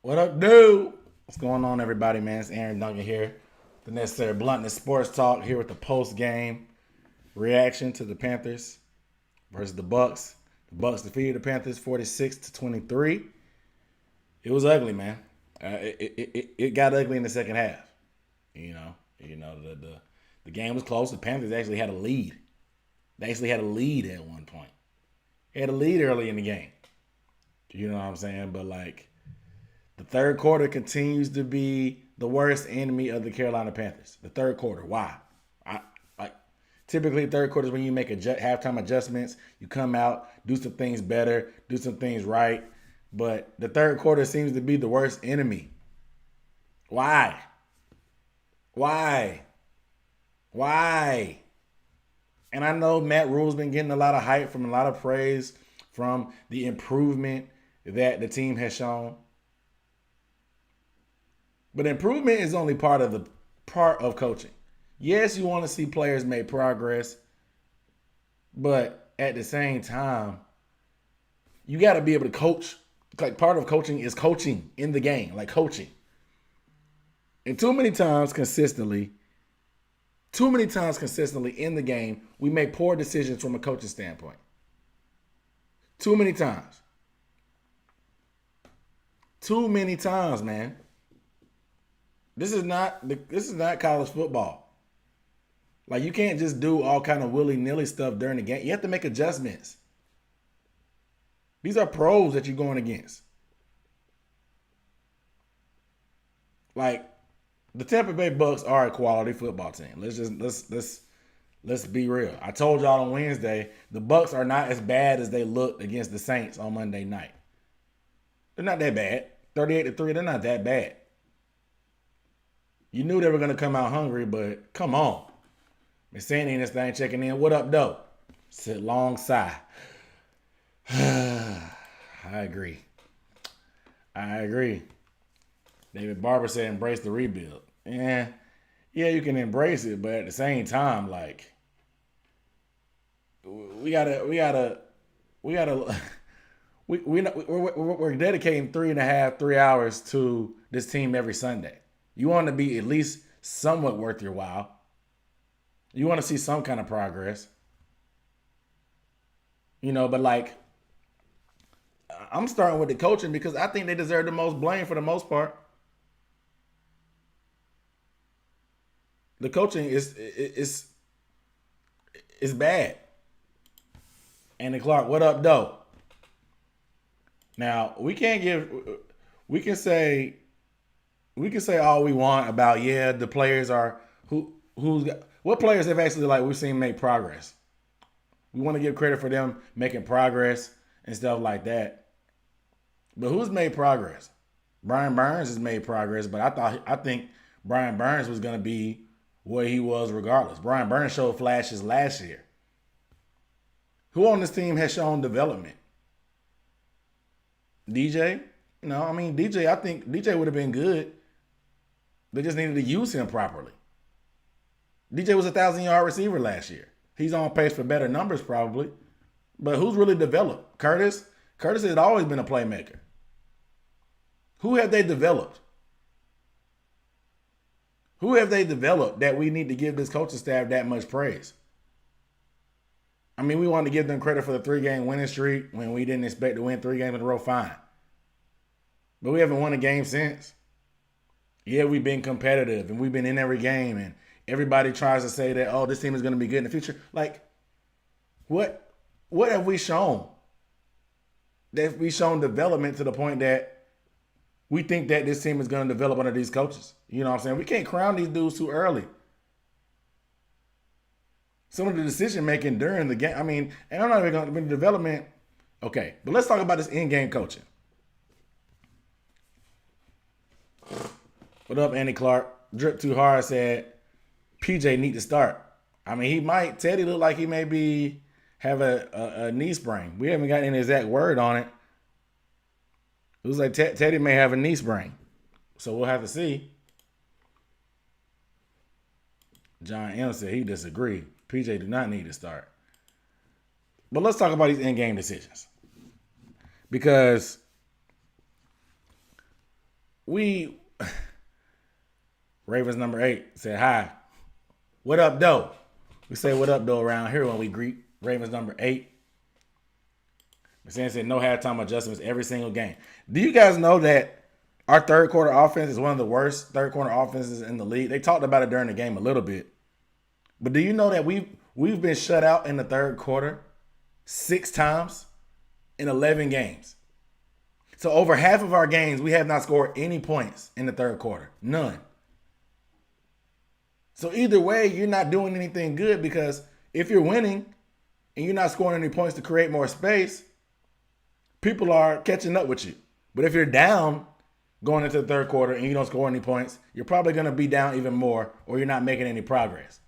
What up, dude? What's going on, everybody, man? It's Aaron Duncan here. The Necessary Bluntness Sports Talk here with the post-game reaction to the Panthers versus the Bucs. The Bucs defeated the Panthers 46-23. It was ugly, man. It got ugly in the second half. The game was close. The Panthers actually had a lead. They actually had a lead at one point. They had a lead early in the game. You know what I'm saying? But the third quarter continues to be the worst enemy of the Carolina Panthers. The third quarter. Why? Typically, third quarter is when you make halftime adjustments. You come out, do some things better, do some things right. But the third quarter seems to be the worst enemy. Why? And I know Matt Rhule's been getting a lot of hype from a lot of praise from the improvement that the team has shown. But improvement is only part of coaching. Yes, you want to see players make progress, but at the same time, you got to be able to coach. Part of coaching is coaching in the game, coaching. And too many times consistently in the game, we make poor decisions from a coaching standpoint. Too many times. Too many times, man. This is not college football. You can't just do all kind of willy-nilly stuff during the game. You have to make adjustments. These are pros that you're going against. The Tampa Bay Bucs are a quality football team. Let's be real. I told y'all on Wednesday, the Bucs are not as bad as they looked against the Saints on Monday night. They're not that bad. 38-3, they're not that bad. You knew they were going to come out hungry, but come on. Miss Sandy and this thing checking in. What up, though? Sit long sigh. I agree. David Barber said embrace the rebuild. Yeah, you can embrace it, but at the same time, we're dedicating 3 hours to this team every Sunday. You want to be at least somewhat worth your while. You want to see some kind of progress. But I'm starting with the coaching because I think they deserve the most blame for the most part. The coaching is bad. Andy Clark, what up, though? Now, we can say all we want about the players are what players have actually we've seen make progress. We want to give credit for them making progress and stuff like that. But who's made progress? Brian Burns has made progress, but I think Brian Burns was going to be what he was regardless. Brian Burns showed flashes last year. Who on this team has shown development? DJ? No, DJ, I think DJ would have been good. They just needed to use him properly. DJ was a 1,000-yard receiver last year. He's on pace for better numbers probably. But who's really developed? Curtis? Curtis has always been a playmaker. Who have they developed? Who have they developed that we need to give this coaching staff that much praise? We wanted to give them credit for the 3-game winning streak when we didn't expect to win 3 games in a row, fine. But we haven't won a game since. Yeah, we've been competitive and we've been in every game and everybody tries to say that, this team is going to be good in the future. What have we shown? That we've shown development to the point that we think that this team is going to develop under these coaches. You know what I'm saying? We can't crown these dudes too early. Some of the decision making during the game, and I'm not even going to be development. Okay, but let's talk about this in-game coaching. What up, Andy Clark? Drip Too Hard said PJ need to start. He might. Teddy look like he may have a knee sprain. We haven't got any exact word on it. It was like Teddy may have a knee sprain. So we'll have to see. John M said he disagreed. PJ do not need to start. But let's talk about these in-game decisions. Because we Ravens number 8 said hi. What up, though? We say what up, though, around here when we greet Ravens number 8. McSann said no halftime adjustments every single game. Do you guys know that our third quarter offense is one of the worst third quarter offenses in the league? They talked about it during the game a little bit. But do you know that we've been shut out in the third quarter 6 times in 11 games? So over half of our games, we have not scored any points in the third quarter. None. So either way, you're not doing anything good, because if you're winning and you're not scoring any points to create more space, people are catching up with you. But if you're down going into the third quarter and you don't score any points, you're probably going to be down even more, or you're not making any progress,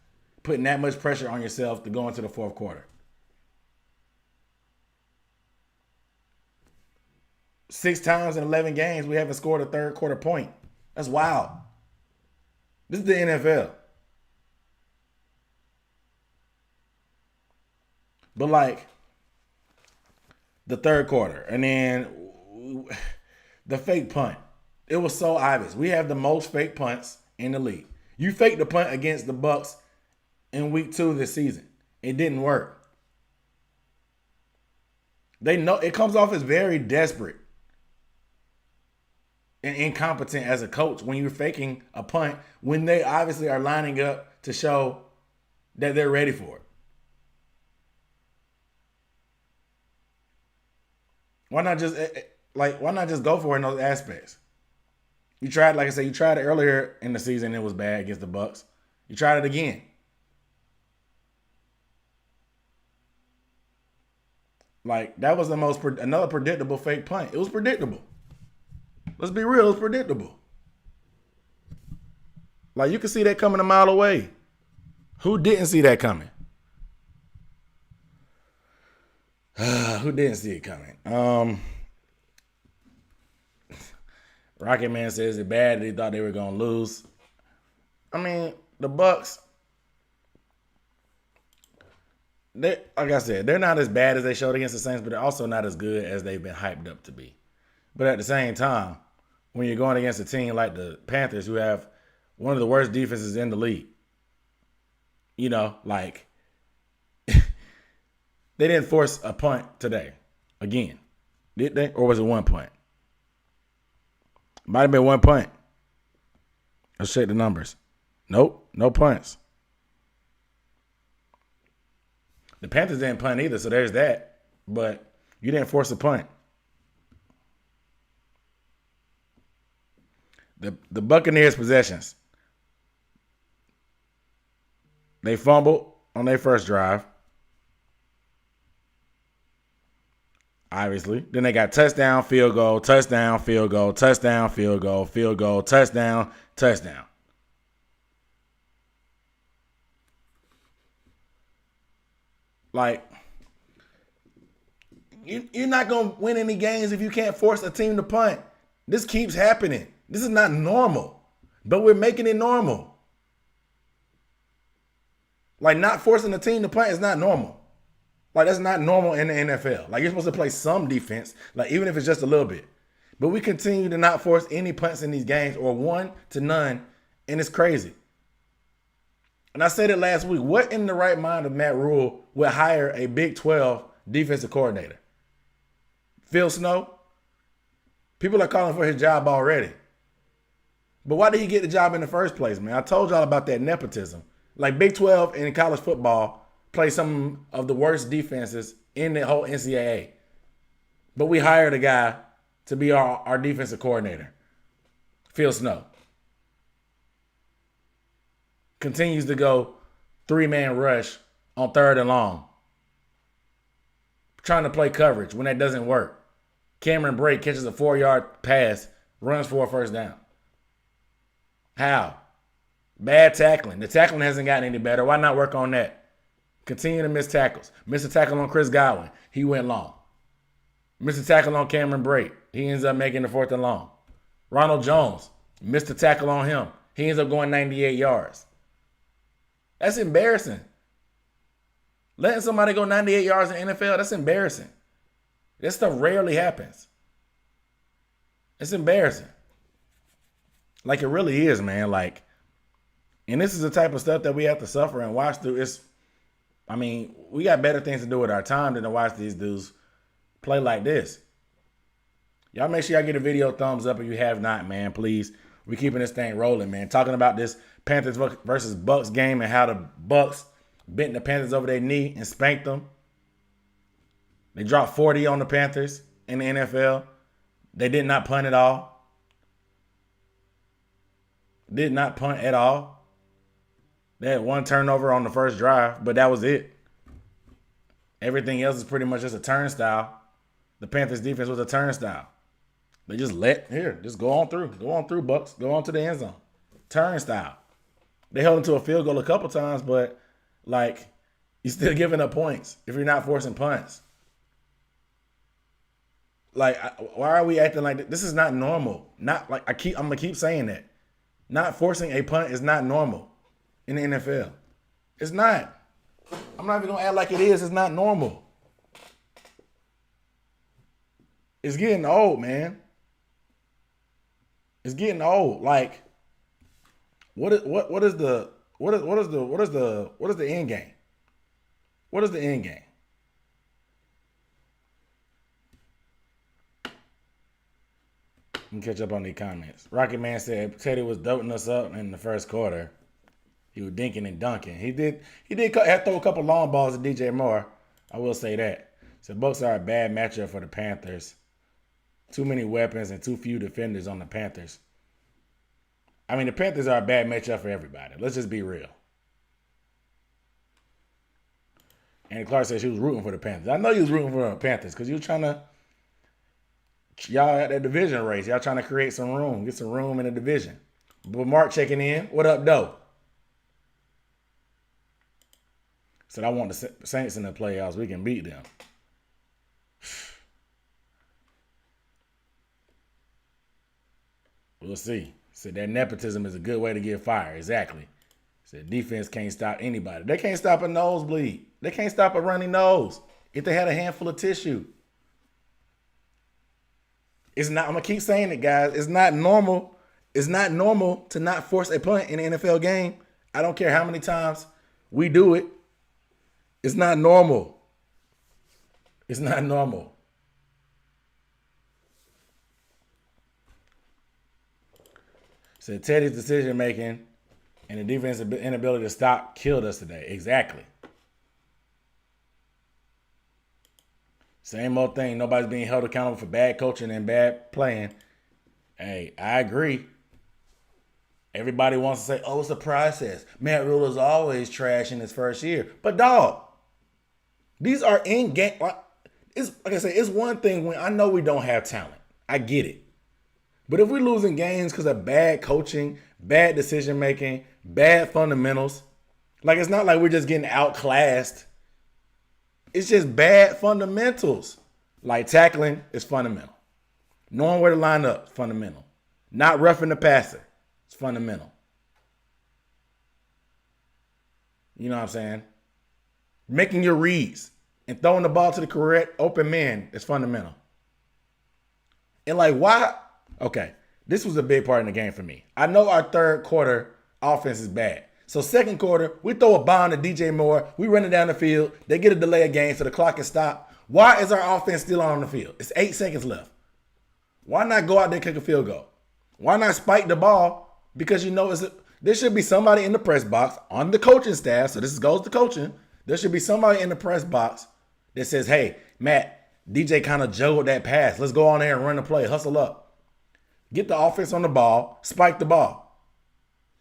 putting that much pressure on yourself to go into the fourth quarter. 6 times in 11 games, we haven't scored a third quarter point. That's wild. This is the NFL. But like the third quarter, and then the fake punt. It was so obvious. We have the most fake punts in the league. You faked the punt against the Bucs in week 2 of this season. It didn't work. They know it comes off as very desperate and incompetent as a coach when you're faking a punt when they obviously are lining up to show that they're ready for it. Why not just go for it in those aspects? You tried, like I said, you tried it earlier in the season. It was bad against the Bucs. You tried it again. Like, that was another predictable fake punt. It was predictable. Let's be real, it was predictable. Like, you could see that coming a mile away. Who didn't see that coming? Who didn't see it coming? Rocket Man says it bad. They thought they were going to lose. I mean, the Bucs, like I said, they're not as bad as they showed against the Saints, but they're also not as good as they've been hyped up to be. But at the same time, when you're going against a team like the Panthers, who have one of the worst defenses in the league, like, they didn't force a punt today. Again. Did they? Or was it 1 punt? Might have been 1 punt. Let's check the numbers. Nope. No punts. The Panthers didn't punt either, so there's that. But you didn't force a punt. The Buccaneers' possessions. They fumbled on their first drive. Obviously. Then they got touchdown, field goal, touchdown, field goal, touchdown, field goal, field goal, touchdown, touchdown. Like, you're not going to win any games if you can't force a team to punt. This keeps happening. This is not normal, but we're making it normal. Like, not forcing a team to punt is not normal. Like, that's not normal in the NFL. Like, you're supposed to play some defense, like, even if it's just a little bit. But we continue to not force any punts in these games, or 1 to none, and it's crazy. And I said it last week. What in the right mind of Matt Rhule would hire a Big 12 defensive coordinator? Phil Snow? People are calling for his job already. But why did he get the job in the first place, man? I told y'all about that nepotism. Like, Big 12 in college football play some of the worst defenses in the whole NCAA. But we hired a guy to be our defensive coordinator. Phil Snow. Continues to go 3-man rush on 3rd and long. Trying to play coverage when that doesn't work. Cameron Brate catches a 4-yard pass, runs for a first down. How? Bad tackling. The tackling hasn't gotten any better. Why not work on that? Continue to miss tackles. Missed a tackle on Chris Godwin. He went long. Missed a tackle on Cameron Brate. He ends up making the 4th and long. Ronald Jones. Missed a tackle on him. He ends up going 98 yards. That's embarrassing. Letting somebody go 98 yards in the NFL, that's embarrassing. That stuff rarely happens. It's embarrassing. Like it really is, man. Like, and this is the type of stuff that we have to suffer and watch through. I mean, we got better things to do with our time than to watch these dudes play like this. Y'all make sure y'all get a video thumbs up if you have not, man. Please. We keeping this thing rolling, man. Talking about this Panthers versus Bucs game and how the Bucs bent the Panthers over their knee and spanked them. They dropped 40 on the Panthers in the NFL. They did not punt at all. Did not punt at all. They had one turnover on the first drive, but that was it. Everything else is pretty much just a turnstile. The Panthers defense was a turnstile. They just just go on through. Go on through, Bucs. Go on to the end zone. Turnstile. They held them to a field goal a couple times, but, like, you're still giving up points if you're not forcing punts. Like, why are we acting like this? This is not normal. Not like I'm gonna keep saying that. Not forcing a punt is not normal in the NFL. It's not. I'm not even gonna act like it is. It's not normal. It's getting old, man. It's getting old. Like, what is the end game? What is the end game? You can catch up on the comments. Rocket Man said Teddy was doting us up in the first quarter. He was dinking and dunking. He did have to throw a couple long balls to DJ Moore. I will say that. So Bucs are a bad matchup for the Panthers. Too many weapons and too few defenders on the Panthers. I mean, the Panthers are a bad matchup for everybody. Let's just be real. And Clark said she was rooting for the Panthers. I know you was rooting for the Panthers because you were trying to, y'all at that division race. Y'all trying to create some room, get some room in the division. But Mark checking in. What up, though? Said I want the Saints in the playoffs. We can beat them. We'll see. Said that nepotism is a good way to get fired. Exactly. Said defense can't stop anybody. They can't stop a nosebleed. They can't stop a runny nose if they had a handful of tissue. It's not. I'm gonna keep saying it, guys. It's not normal. It's not normal to not force a punt in an NFL game. I don't care how many times we do it. It's not normal. It's not normal. Said Teddy's decision making and the defensive inability to stop killed us today. Exactly. Same old thing. Nobody's being held accountable for bad coaching and bad playing. Hey, I agree. Everybody wants to say, oh, it's a process. Matt Rhule is always trash in his first year. But, dog, these are in-game. It's, like I say, it's one thing when I know we don't have talent. I get it. But if we're losing games because of bad coaching, bad decision-making, bad fundamentals, like it's not like we're just getting outclassed. It's just bad fundamentals. Like tackling is fundamental. Knowing where to line up is fundamental. Not roughing the passer is fundamental. You know what I'm saying? Making your reads and throwing the ball to the correct open man is fundamental. And like, why? Okay, this was a big part in the game for me. I know our third quarter offense is bad. So second quarter, we throw a bomb to DJ Moore. We run it down the field. They get a delay of game so the clock can stop. Why is our offense still on the field? It's 8 seconds left. Why not go out there and kick a field goal? Why not spike the ball? Because you know there should be somebody in the press box on the coaching staff. So this goes to coaching. There should be somebody in the press box that says, hey, Matt, DJ kind of juggled that pass. Let's go on there and run the play. Hustle up. Get the offense on the ball. Spike the ball.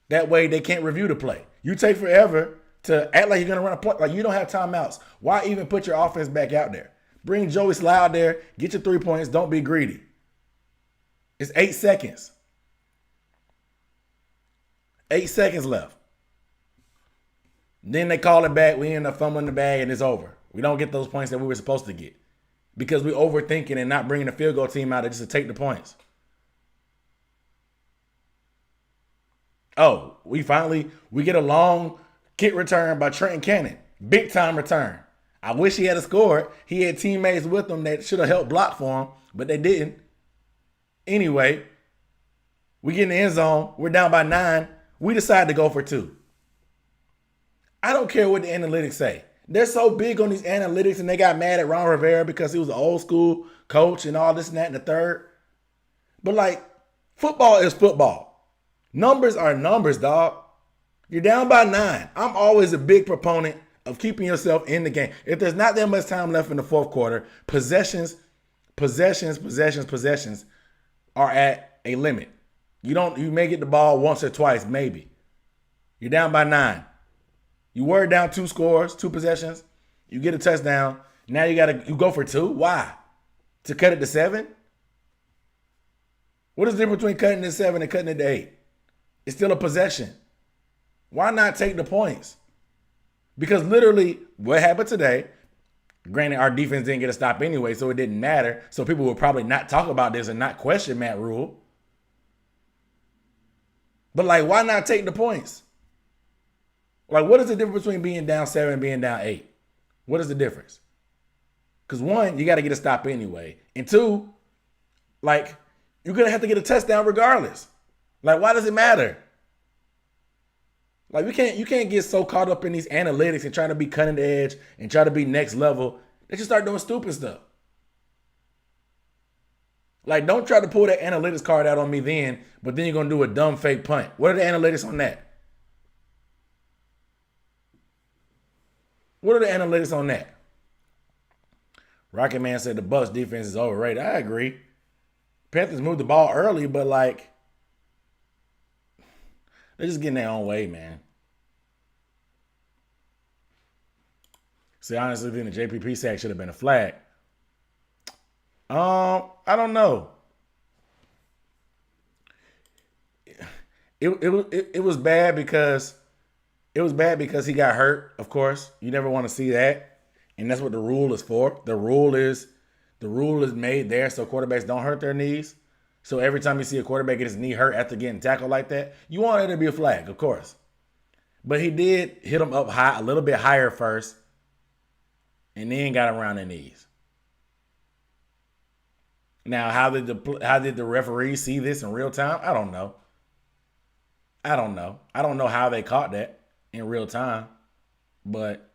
That way they can't review the play. You take forever to act like you're going to run a play. Like you don't have timeouts. Why even put your offense back out there? Bring Joey Sly out there. Get your 3 points. Don't be greedy. It's 8 seconds. 8 seconds left. Then they call it back. We end up fumbling the bag and it's over. We don't get those points that we were supposed to get because we overthinking and not bringing the field goal team out there just to take the points. Oh, we get a long kick return by Trenton Cannon. Big time return. I wish he had scored. He had teammates with him that should have helped block for him, but they didn't. Anyway, We get in the end zone. We're down by 9. We decide to go for 2. I don't care what the analytics say. They're so big on these analytics, and they got mad at Ron Rivera because he was an old school coach and all this and that and the third. But like, football is football. Numbers are numbers, dog. You're down by 9. I'm always a big proponent of keeping yourself in the game. If there's not that much time left in the fourth quarter, possessions are at a limit. You may get the ball once or twice, maybe. You're down by 9. You were down 2 scores, 2 possessions. You get a touchdown. Now you go for 2. Why? To cut it to 7? What is the difference between cutting it to 7 and cutting it to 8? It's still a possession. Why not take the points? Because literally, what happened today, granted, our defense didn't get a stop anyway, so it didn't matter. So people will probably not talk about this and not question Matt Rhule. But like, why not take the points? Like, what is the difference between being down 7 and being down 8? What is the difference? Because 1, you got to get a stop anyway. And 2, like, you're going to have to get a touchdown regardless. Like, why does it matter? Like, you can't get so caught up in these analytics and trying to be cutting edge and try to be next level that you start doing stupid stuff. Like, don't try to pull that analytics card out on me then, but then you're going to do a dumb fake punt. What are the analytics on that? What are the analytics on that? Rocket Man said the Bucs defense is overrated. I agree. Panthers moved the ball early, but like, they're just getting their own way, man. See, honestly, I think the JPP sack should have been a flag. I don't know. It was bad because he got hurt. Of course, you never want to see that, and that's what the rule is for. The rule is made there so quarterbacks don't hurt their knees. So every time you see a quarterback get his knee hurt after getting tackled like that, you want it to be a flag, of course. But he did hit him up high, a little bit higher first, and then got around the knees. Now, how did the referee see this in real time? I don't know. I don't know how they caught that in real time, but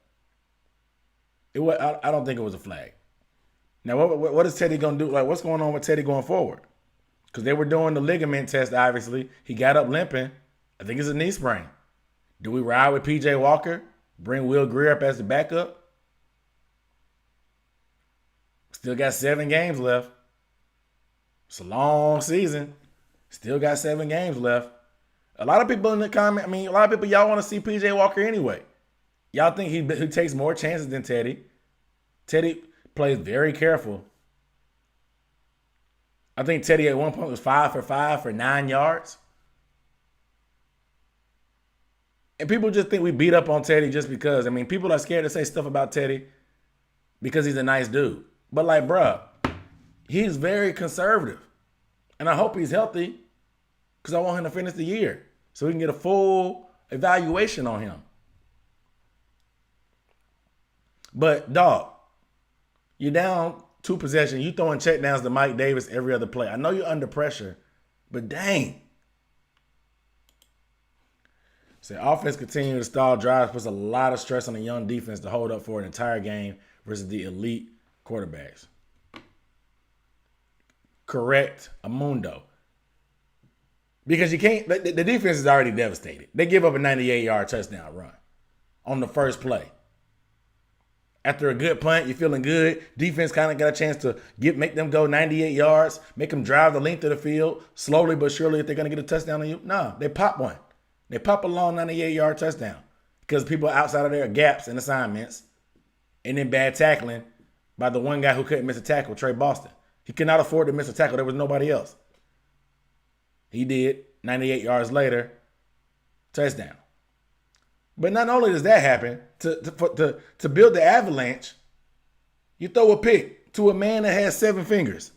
I don't think it was a flag. Now, what is Teddy going to do? Like, what's going on with Teddy going forward? Because they were doing the ligament test, obviously. He got up limping. I think it's a knee sprain. Do we ride with P.J. Walker? Bring Will Greer up as the backup? Still got 7 games left. It's a long season. Still got 7 games left. A lot of people in the comment, a lot of people, y'all want to see P.J. Walker anyway. Y'all think he takes more chances than Teddy. Teddy plays very careful. I think Teddy at one point was 5 for 5 for 9 yards. And people just think we beat up on Teddy just because. People are scared to say stuff about Teddy because he's a nice dude. But like, bruh, he's very conservative. And I hope he's healthy because I want him to finish the year so we can get a full evaluation on him. But, dog, you're down 2 possessions. You throwing checkdowns to Mike Davis every other play. I know you're under pressure, but dang. So offense continuing to stall drives, puts a lot of stress on the young defense to hold up for an entire game versus the elite quarterbacks. Correct, Amundo. Because you can't, the defense is already devastated. They give up a 98-yard touchdown run on the first play. After a good punt, you're feeling good. Defense kind of got a chance to make them go 98 yards, make them drive the length of the field slowly but surely if they're going to get a touchdown on you. No, they pop one. They pop a long 98-yard touchdown because people outside of their gaps and assignments and then bad tackling by the one guy who couldn't miss a tackle, Trey Boston. He could not afford to miss a tackle. There was nobody else. He did. 98 yards later, touchdown. But not only does that happen, to build the avalanche, you throw a pick to a man that has 7 fingers.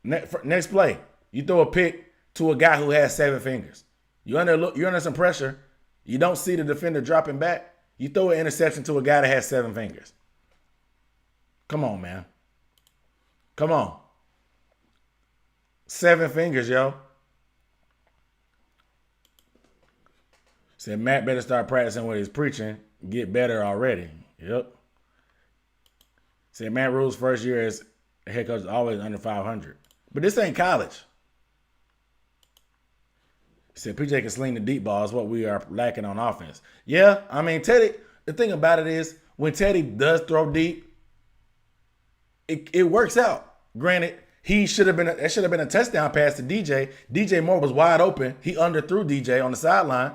Next play, you throw a pick to a guy who has 7 fingers. You're under some pressure. You don't see the defender dropping back. You throw an interception to a guy that has 7 fingers. Come on, man. Come on. 7 fingers, yo. Said Matt better start practicing what he's preaching. Get better already. Yep. Said Matt Rhule's first year as head coach is always under 500. But this ain't college. He said PJ can sling the deep ball is what we are lacking on offense. Yeah, I mean, Teddy, the thing about it is when Teddy does throw deep, it works out. Granted, that should have been a touchdown pass to DJ. DJ Moore was wide open. He underthrew DJ on the sideline.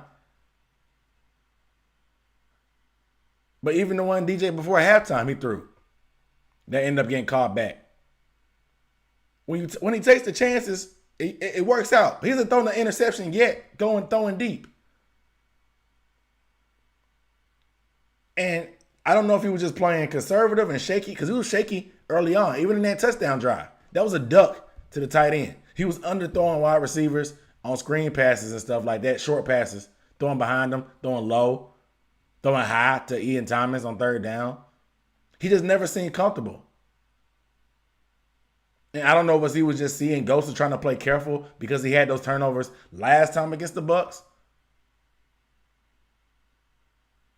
But even the one DJ before halftime he threw, that ended up getting called back. When he takes the chances, it works out. He hasn't thrown an interception yet, throwing deep. And I don't know if he was just playing conservative and shaky, because he was shaky early on, even in that touchdown drive. That was a duck to the tight end. He was underthrowing wide receivers on screen passes and stuff like that, short passes, throwing behind them, throwing low, throwing high to Ian Thomas on third down. He just never seemed comfortable. And I don't know if he was just seeing ghosts and trying to play careful because he had those turnovers last time against the Bucs.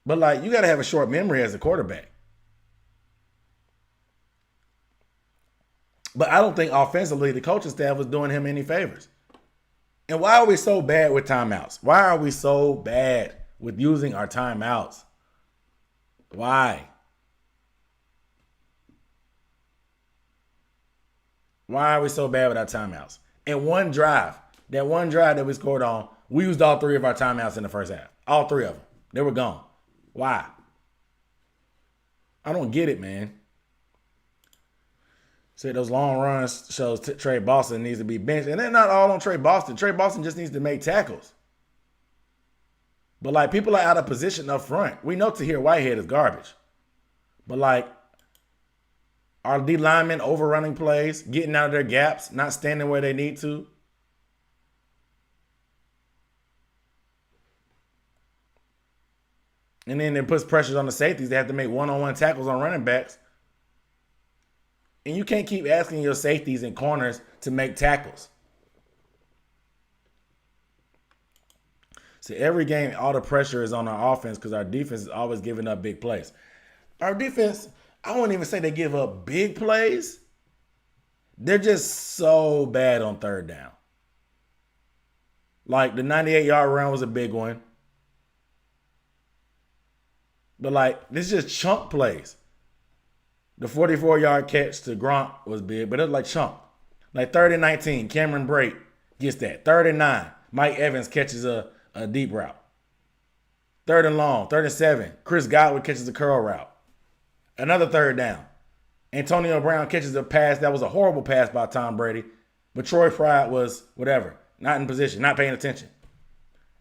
But, like, you got to have a short memory as a quarterback. But I don't think offensively the coaching staff was doing him any favors. And why are we so bad with timeouts? Why are we so bad with using our timeouts? Why? Why are we so bad with our timeouts? And that one drive that we scored on, we used all 3 of our timeouts in the first half. All 3 of them. They were gone. Why? I don't get it, man. Say those long runs shows Trey Boston needs to be benched. And they're not all on Trey Boston. Trey Boston just needs to make tackles. But, like, people are out of position up front. We know Tahir Whitehead is garbage. But, like, our D linemen overrunning plays, getting out of their gaps, not standing where they need to. And then it puts pressures on the safeties. They have to make one-on-one tackles on running backs. And you can't keep asking your safeties and corners to make tackles. So every game, all the pressure is on our offense because our defense is always giving up big plays. Our defense, I wouldn't even say they give up big plays. They're just so bad on third down. Like the 98-yard run was a big one. But, like, this is just chunk plays. The 44-yard catch to Gronk was big, but it was like chunk. Like 3rd and 19, Cameron Brate gets that. 3rd and 9, Mike Evans catches a deep route. 3rd and long, 3rd and 7, Chris Godwin catches a curl route. Another 3rd down. Antonio Brown catches a pass that was a horrible pass by Tom Brady, but Troy Pride was whatever, not in position, not paying attention.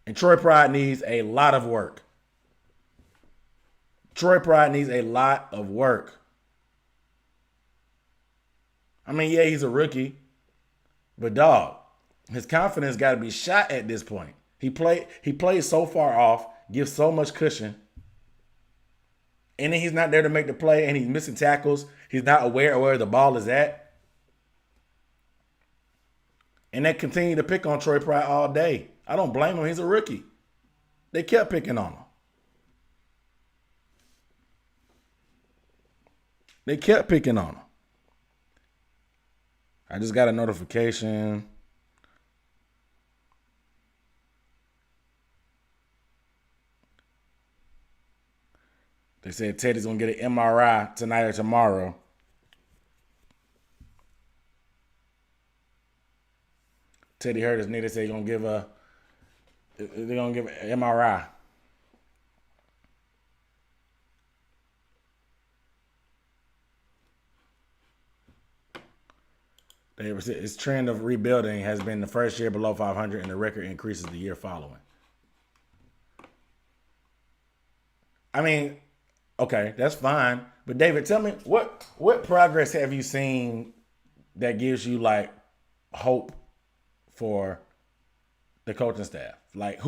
And Troy Pride needs a lot of work. Troy Pride needs a lot of work. I mean, yeah, he's a rookie, but dog, his confidence got to be shot at this point. He plays so far off, gives so much cushion, and then he's not there to make the play, and he's missing tackles. He's not aware of where the ball is at. And they continue to pick on Troy Pride all day. I don't blame him. He's a rookie. They kept picking on him. They kept picking on him. I just got a notification. They said Teddy's going to get an MRI tonight or tomorrow. Teddy hurt his knee. They say they're going to give an MRI. Its trend of rebuilding has been the first year below 500, and the record increases the year following. I mean, okay, that's fine. But David, tell me what progress have you seen that gives you like hope for the coaching staff? Like,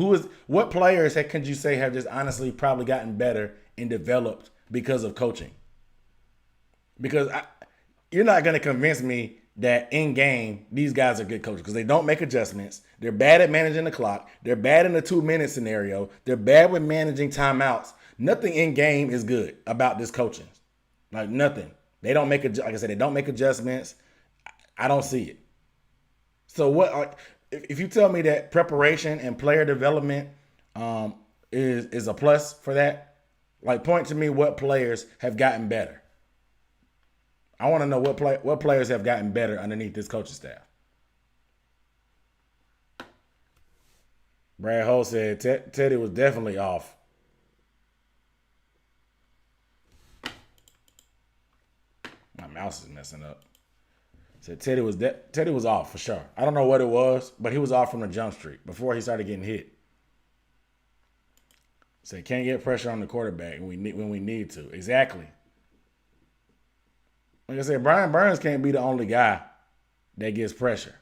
what players can you say have just honestly probably gotten better and developed because of coaching? Because you're not going to convince me that in game, these guys are good coaches because they don't make adjustments. They're bad at managing the clock. They're bad in the 2-minute scenario. They're bad with managing timeouts. Nothing in game is good about this coaching. Like nothing. They don't make like I said, they don't make adjustments. I don't see it. So what? If you tell me that preparation and player development is a plus for that, like point to me what players have gotten better. I want to know what players have gotten better underneath this coaching staff. Brad Hull said Teddy was definitely off. My mouse is messing up. Said Teddy was off for sure. I don't know what it was, but he was off from the jump streak before he started getting hit. Said can't get pressure on the quarterback when we need to. Exactly. Like I said, Brian Burns can't be the only guy that gets pressure.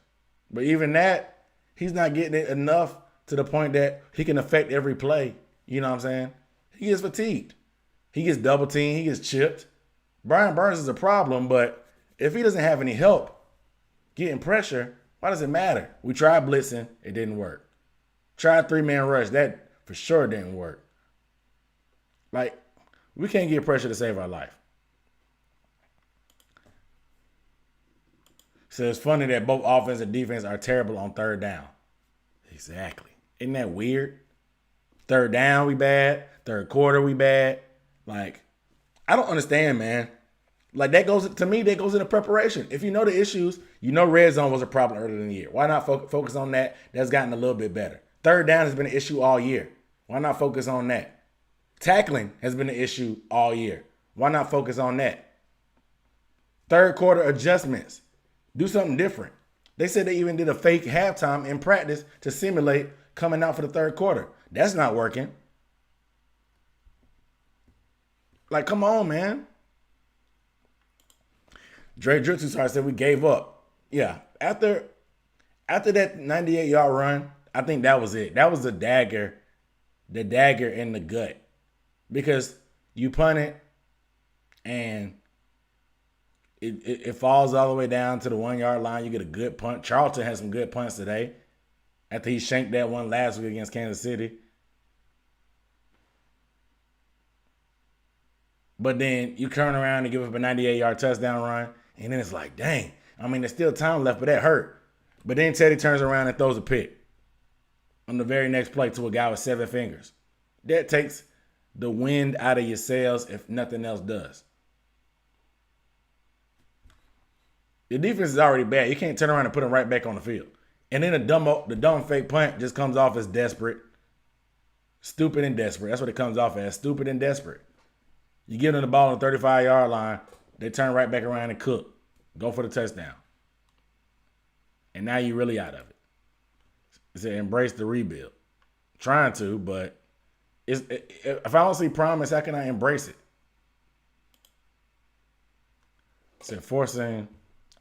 But even that, he's not getting it enough to the point that he can affect every play. You know what I'm saying? He gets fatigued. He gets double teamed. He gets chipped. Brian Burns is a problem, but if he doesn't have any help getting pressure, why does it matter? We tried blitzing. It didn't work. Tried 3-man rush. That for sure didn't work. Like, we can't get pressure to save our life. So it's funny that both offense and defense are terrible on third down. Exactly. Isn't that weird? Third down, we bad. Third quarter, we bad. Like, I don't understand, man. Like, that goes into preparation. If you know the issues, you know red zone was a problem earlier in the year. Why not focus on that? That's gotten a little bit better. Third down has been an issue all year. Why not focus on that? Tackling has been an issue all year. Why not focus on that? Third quarter adjustments. Do something different. They said they even did a fake halftime in practice to simulate coming out for the third quarter. That's not working. Like, come on, man. Dre Dritsusar said we gave up. Yeah, after that 98-yard run, I think that was it. That was the dagger in the gut. Because you punt it and it falls all the way down to the 1-yard line. You get a good punt. Charlton has some good punts today after he shanked that one last week against Kansas City. But then you turn around and give up a 98-yard touchdown run, and then it's like, dang. I mean, there's still time left, but that hurt. But then Teddy turns around and throws a pick on the very next play to a guy with 7 fingers. That takes the wind out of your sails if nothing else does. The defense is already bad. You can't turn around and put them right back on the field. And then the dumb fake punt just comes off as desperate. Stupid and desperate. That's what it comes off as. Stupid and desperate. You give them the ball on the 35-yard line, they turn right back around and cook. Go for the touchdown. And now you're really out of it. It's to embrace the rebuild. Trying to, but if I don't see promise, how can I embrace it? It's forcing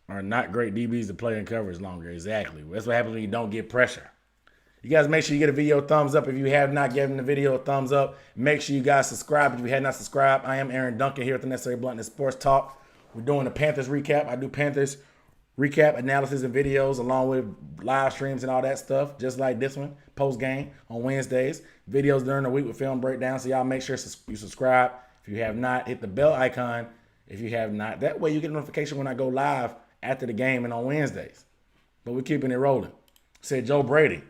are not great DBs to play in coverage longer. Exactly. That's what happens when you don't get pressure. You guys make sure you get a video thumbs up. If you have not given the video a thumbs up, make sure you guys subscribe. If you have not subscribed, I am Aaron Duncan here with the Necessary Bluntness Sports Talk. We're doing the Panthers recap. I do Panthers recap analysis and videos along with live streams and all that stuff, just like this one, post-game on Wednesdays. Videos during the week with film breakdown. So y'all make sure you subscribe. If you have not, hit the bell icon if you have not. That way you get a notification when I go live after the game and on Wednesdays. But we're keeping it rolling. Said Joe Brady.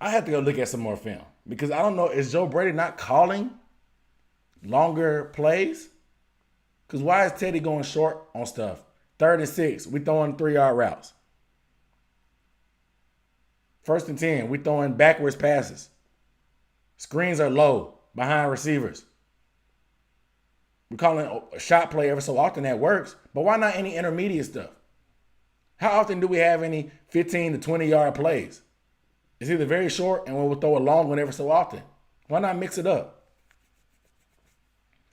I have to go look at some more film because I don't know, is Joe Brady not calling longer plays? Because why is Teddy going short on stuff? 3rd and 6, we throwing 3-yard routes. 1st and 10, we throwing backwards passes. Screens are low behind receivers. We're calling a shot play ever so often that works, but why not any intermediate stuff? How often do we have any 15 to 20-yard plays? It's either very short and we'll throw a long one every so often. Why not mix it up?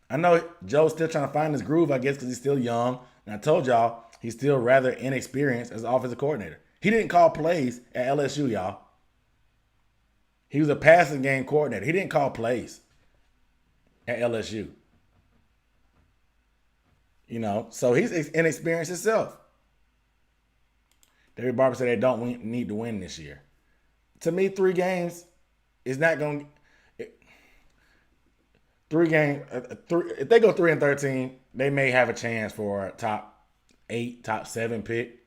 I know Joe's still trying to find his groove, I guess, because he's still young. And I told y'all he's still rather inexperienced as an offensive coordinator. He didn't call plays at LSU, y'all. He was a passing game coordinator. He didn't call plays at LSU. So he's inexperienced himself. David Barber said they don't need to win this year. To me, 3 games is not going to. 3 games. If they go 3-13, they may have a chance for a top 8, top 7 pick.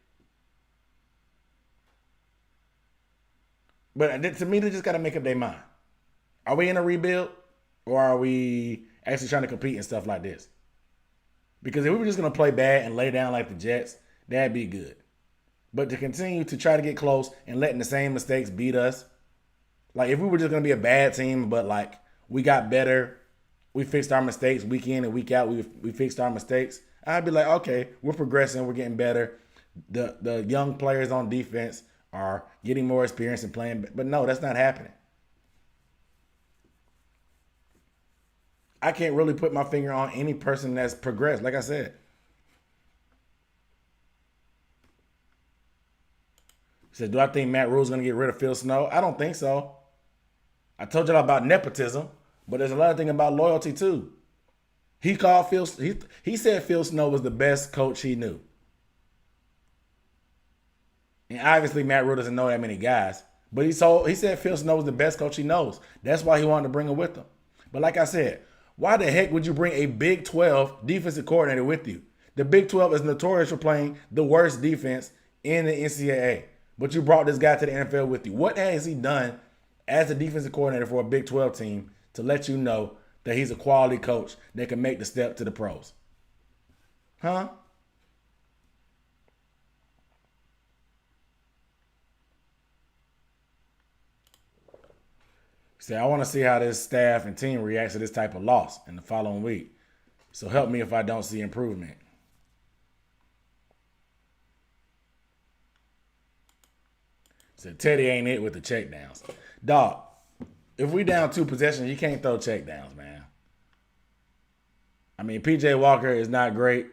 But to me, they just got to make up their mind. Are we in a rebuild, or are we actually trying to compete and stuff like this? Because if we were just going to play bad and lay down like the Jets, that'd be good. But to continue to try to get close and letting the same mistakes beat us, like if we were just going to be a bad team, but like we got better, we fixed our mistakes week in and week out, we fixed our mistakes, I'd be like, okay, we're progressing, we're getting better. The young players on defense are getting more experience and playing. But no, that's not happening. I can't really put my finger on any person that's progressed, like I said. He said, do I think Matt Rhule's going to get rid of Phil Snow? I don't think so. I told y'all about nepotism, but there's a lot of things about loyalty too. He said Phil Snow was the best coach he knew. And obviously Matt Rhule doesn't know that many guys. But he said Phil Snow was the best coach he knows. That's why he wanted to bring him with him. But like I said, why the heck would you bring a Big 12 defensive coordinator with you? The Big 12 is notorious for playing the worst defense in the NCAA. But you brought this guy to the NFL with you. What has he done as a defensive coordinator for a Big 12 team to let you know that he's a quality coach that can make the step to the pros? Huh? Say, I want to see how this staff and team reacts to this type of loss in the following week. So help me if I don't see improvement. Said Teddy ain't it with the checkdowns. Dog, if we down 2 possessions, you can't throw checkdowns, man. I mean, PJ Walker is not great,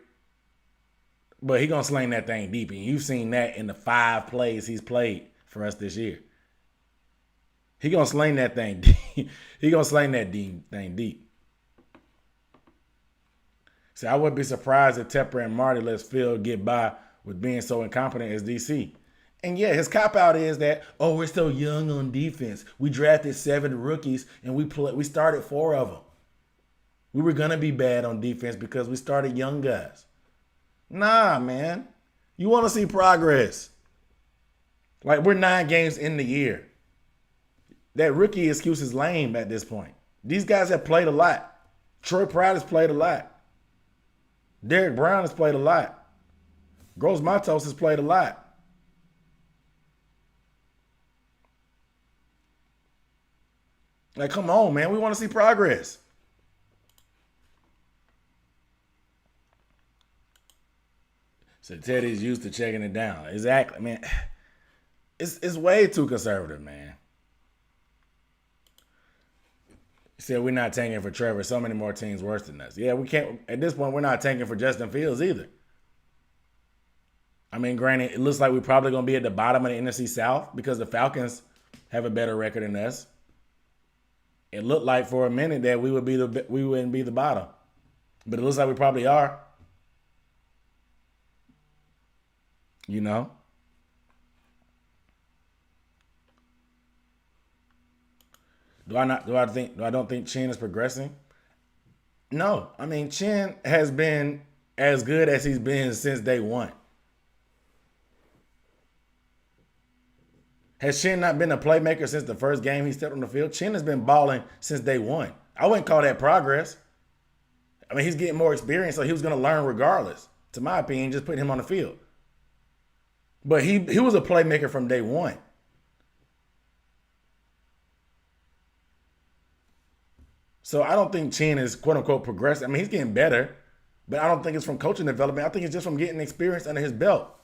but he gonna sling that thing deep. And you've seen that in the 5 plays he's played for us this year. He gonna sling that thing deep. He gonna sling that thing deep. See, I wouldn't be surprised if Tepper and Marty lets Phil get by with being so incompetent as DC. And yeah, his cop-out is that, oh, we're still young on defense. We drafted 7 rookies and we started 4 of them. We were going to be bad on defense because we started young guys. Nah, man. You want to see progress. Like, we're 9 games in the year. That rookie excuse is lame at this point. These guys have played a lot. Troy Pride has played a lot. Derek Brown has played a lot. Gross Matos has played a lot. Like, come on, man. We want to see progress. So Teddy's used to checking it down. Exactly, man. It's way too conservative, man. He said we're not tanking for Trevor. So many more teams worse than us. Yeah, we can't. At this point, we're not tanking for Justin Fields either. I mean, granted, it looks like we're probably going to be at the bottom of the NFC South because the Falcons have a better record than us. It looked like for a minute that we wouldn't be the bottom, but it looks like we probably are. You know. Do I don't think Chin is progressing? No. I mean, Chin has been as good as he's been since day one. Has Chin not been a playmaker since the first game he stepped on the field? Chin has been balling since day one. I wouldn't call that progress. I mean, he's getting more experience, so he was going to learn regardless. To my opinion, just putting him on the field. But he was a playmaker from day one. So I don't think Chin is quote-unquote progressing. I mean, he's getting better, but I don't think it's from coaching development. I think it's just from getting experience under his belt.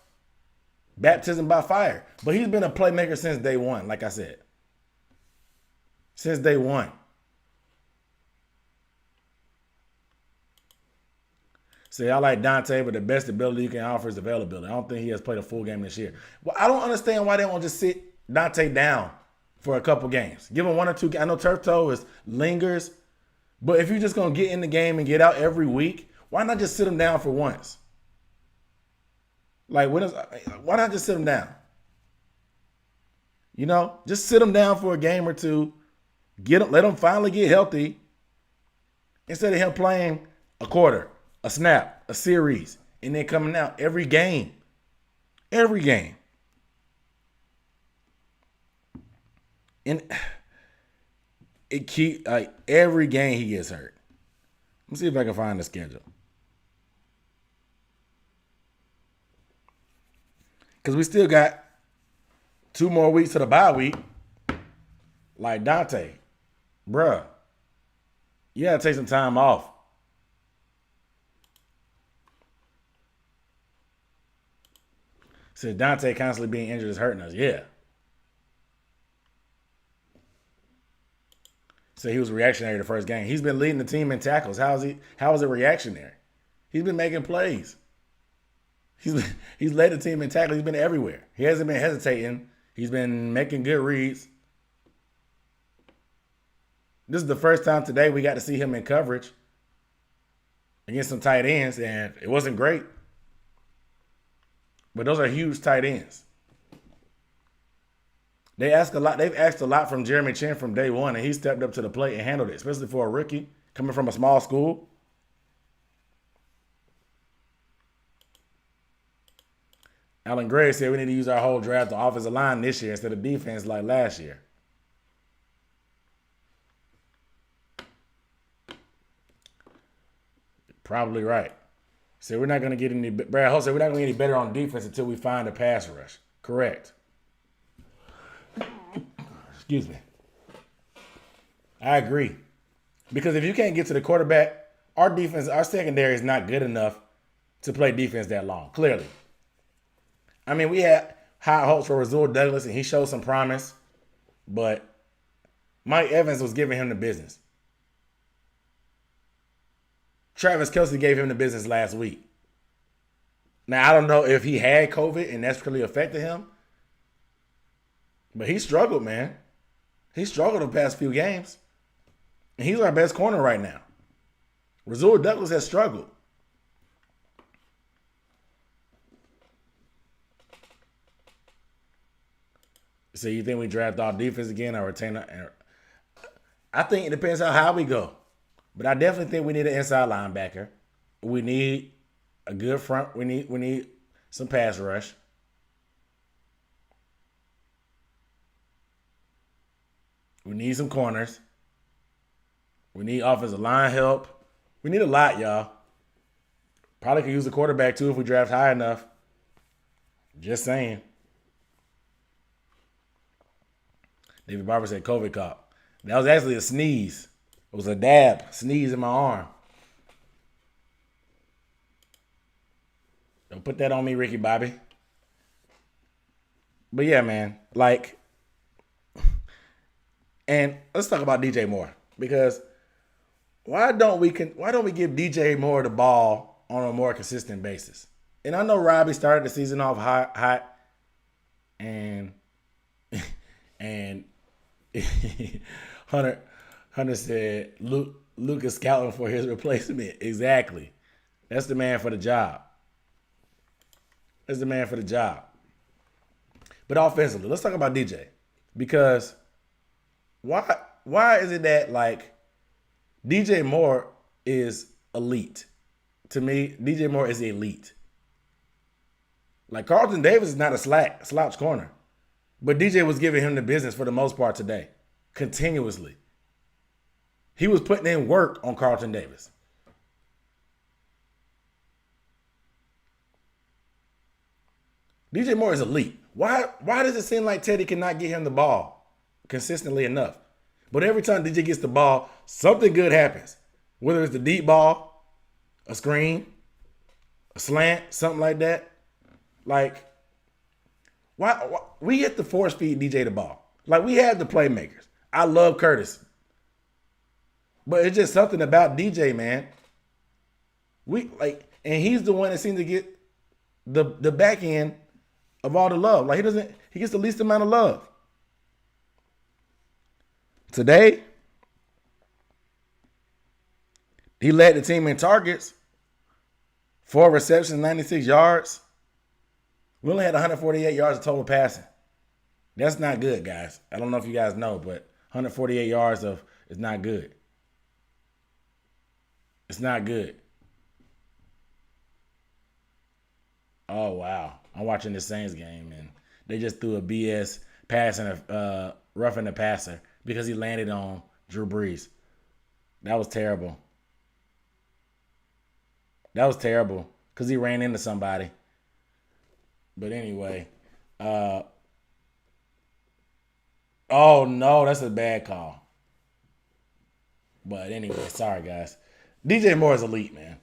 Baptism by fire. But he's been a playmaker since day one, like I said. Since day one. See, I like Dante, but the best ability you can offer is availability. I don't think he has played a full game this year. Well, I don't understand why they won't just sit Dante down for a couple games. Give him 1 or 2. I know turf toe lingers, but if you're just going to get in the game and get out every week, Why not just sit him down for once? Like, why not just sit him down? You know, just sit him down for a game or two. Let him finally get healthy. Instead of him playing a quarter, a snap, a series, and then coming out every game. Every game. And every game he gets hurt. Let me see if I can find the schedule. Because we still got 2 more weeks to the bye week. Like Dante, bruh, you got to take some time off. Said Dante constantly being injured is hurting us. Yeah. So he was reactionary the first game. He's been leading the team in tackles. How is it reactionary? He's been making plays. He's led the team in tackles. He's been everywhere. He hasn't been hesitating. He's been making good reads. This is the first time today we got to see him in coverage against some tight ends, and it wasn't great. But those are huge tight ends. They've asked a lot from Jeremy Chin from day one, and he stepped up to the plate and handled it, especially for a rookie coming from a small school. Alan Gray said we need to use our whole draft to offensive line this year instead of defense like last year. Probably right. So we're not going to get any. Brad Hull said we're not going to get any better on defense until we find a pass rush. Correct. Excuse me. I agree. Because if you can't get to the quarterback, our secondary is not good enough to play defense that long. Clearly. I mean, we had high hopes for Rhule Douglas, and he showed some promise, but Mike Evans was giving him the business. Travis Kelce gave him the business last week. Now, I don't know if he had COVID and that's really affected him, but he struggled, man. He struggled the past few games, and he's our best corner right now. Rhule Douglas has struggled. So you think we draft off defense again or retain? I think it depends on how we go. But I definitely think we need an inside linebacker. We need a good front. We need some pass rush. We need some corners. We need offensive line help. We need a lot, y'all. Probably could use a quarterback too if we draft high enough. Just saying. David Barber said COVID caught. That was actually a sneeze. It was a sneeze in my arm. Don't put that on me, Ricky Bobby. But yeah, man, and let's talk about DJ Moore, because why don't we give DJ Moore the ball on a more consistent basis? And I know Robbie started the season off hot, and Hunter said Luke is scouting for his replacement. Exactly. That's the man for the job. But offensively, let's talk about DJ. Because why is it that DJ Moore is elite? To me, DJ Moore is elite. Carlton Davis is not a slouch corner. But DJ was giving him the business for the most part today. Continuously. He was putting in work on Carlton Davis. DJ Moore is elite. Why does it seem like Teddy cannot get him the ball consistently enough? But every time DJ gets the ball, something good happens. Whether it's the deep ball, a screen, a slant, something like that. Why we get to force feed DJ the ball. We have the playmakers. I love Curtis. But it's just something about DJ, man. And he's the one that seems to get the back end of all the love. He gets the least amount of love. Today, he led the team in targets, 4 receptions, 96 yards. We only had 148 yards of total passing. That's not good, guys. I don't know if you guys know, but 148 yards of is not good. It's not good. Oh, wow. I'm watching the Saints game, and they just threw a BS pass and a roughing the passer because he landed on Drew Brees. That was terrible. That was terrible because he ran into somebody. But anyway, oh no, that's a bad call. But anyway, sorry guys. DJ Moore is elite, man.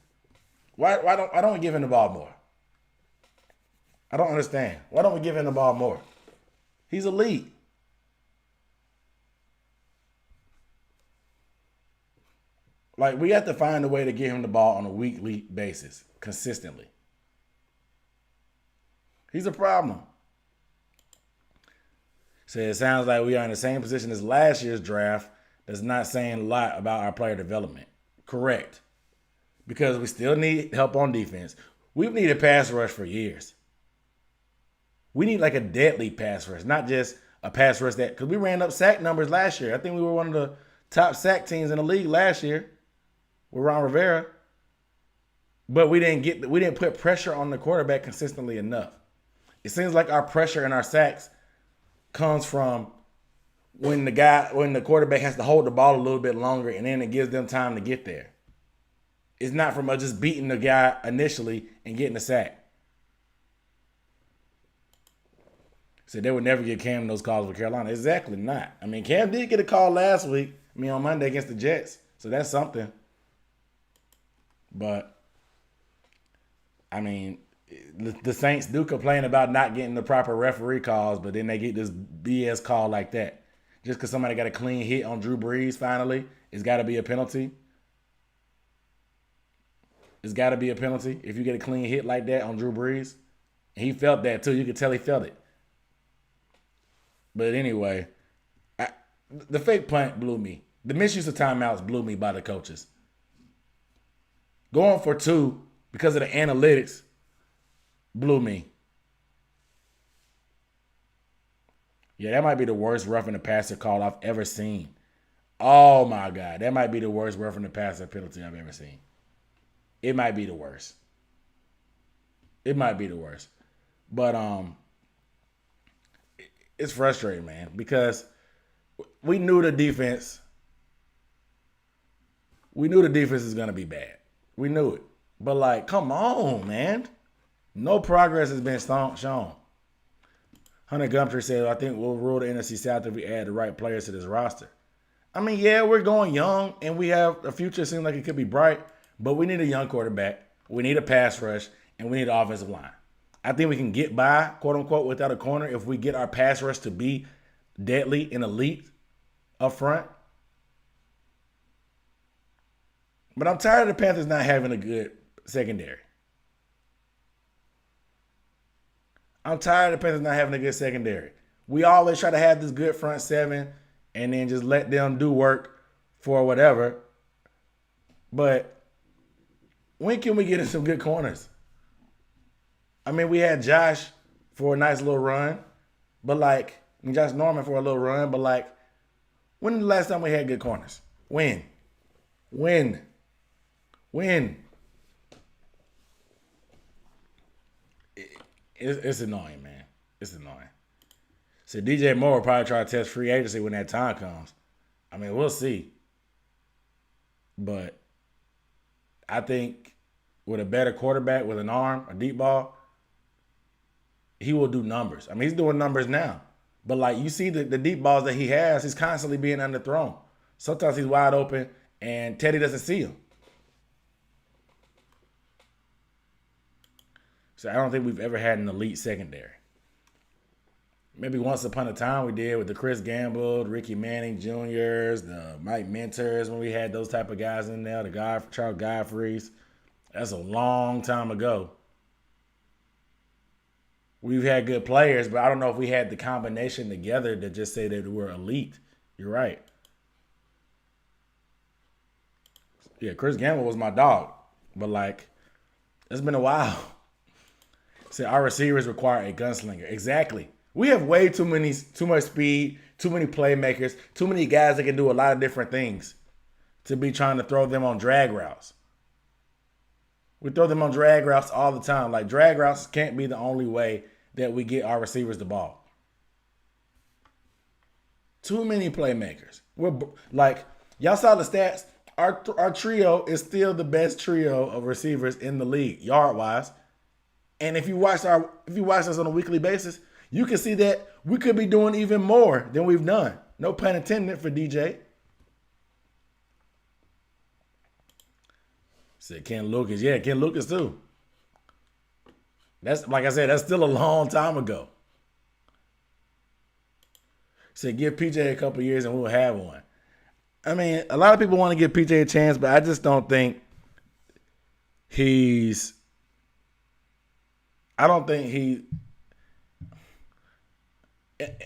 Why don't we give him the ball more? I don't understand. Why don't we give him the ball more? He's elite. Like, we have to find a way to get him the ball on a weekly basis, consistently. He's a problem. So it sounds like we are in the same position as last year's draft. That's not saying a lot about our player development. Correct. Because we still need help on defense. We've needed pass rush for years. We need like a deadly pass rush, not just a pass rush that, because we ran up sack numbers last year. I think we were one of the top sack teams in the league last year with Ron Rivera. But we didn't put pressure on the quarterback consistently enough. It seems like our pressure and our sacks comes from when the quarterback has to hold the ball a little bit longer, and then it gives them time to get there. It's not from just beating the guy initially and getting a sack. So they would never get Cam those calls with Carolina. Exactly not. I mean, Cam did get a call last week. On Monday against the Jets. So that's something. But, the Saints do complain about not getting the proper referee calls, but then they get this BS call like that. Just because somebody got a clean hit on Drew Brees finally, it's got to be a penalty. It's got to be a penalty if you get a clean hit like that on Drew Brees. And he felt that too. You could tell he felt it. But anyway, the fake punt blew me. The misuse of timeouts blew me by the coaches. Going for 2 because of the analytics blew me. Yeah, that might be the worst roughing the passer call I've ever seen. Oh my God, that might be the worst roughing the passer penalty I've ever seen. It might be the worst. It might be the worst. But it's frustrating, man, because we knew the defense is going to be bad. We knew it. But, come on, man. No progress has been shown. Hunter Gumtree said, I think we'll rule the NFC South if we add the right players to this roster. Yeah, we're going young, and we have a future seems like it could be bright, but we need a young quarterback. We need a pass rush, and we need an offensive line. I think we can get by, quote unquote, without a corner if we get our pass rush to be deadly and elite up front. But I'm tired of the Panthers not having a good secondary. We always try to have this good front seven and then just let them do work for whatever. But when can we get in some good corners? We had Josh for a nice little run, but Josh Norman for a little run, but when the last time we had good corners? When? It's annoying, man. It's annoying. So DJ Moore will probably try to test free agency when that time comes. We'll see. But I think with a better quarterback, with an arm, a deep ball, he will do numbers. He's doing numbers now. But you see the deep balls that he has, he's constantly being underthrown. Sometimes he's wide open and Teddy doesn't see him. So I don't think we've ever had an elite secondary. Maybe once upon a time we did with the Chris Gamble, Ricky Manning Jr.'s, the Mike Mentors when we had those type of guys in there, the Charles Godfreys. That's a long time ago. We've had good players, but I don't know if we had the combination together to just say that we're elite. You're right. Yeah, Chris Gamble was my dog. But It's been a while. Said our receivers require a gunslinger. Exactly. We have way too much speed, too many playmakers, too many guys that can do a lot of different things to be trying to throw them on drag routes. We throw them on drag routes all the time. Like, drag routes can't be the only way that we get our receivers the ball. Too many playmakers. We're like, y'all saw the stats. Our trio is still the best trio of receivers in the league, yard wise. And if you watch us on a weekly basis, you can see that we could be doing even more than we've done. No pun intended for DJ. Said Ken Lucas. Yeah, Ken Lucas too. That's, like I said, that's still a long time ago. Said give PJ a couple years and we'll have one. I mean, a lot of people want to give PJ a chance, but I just don't think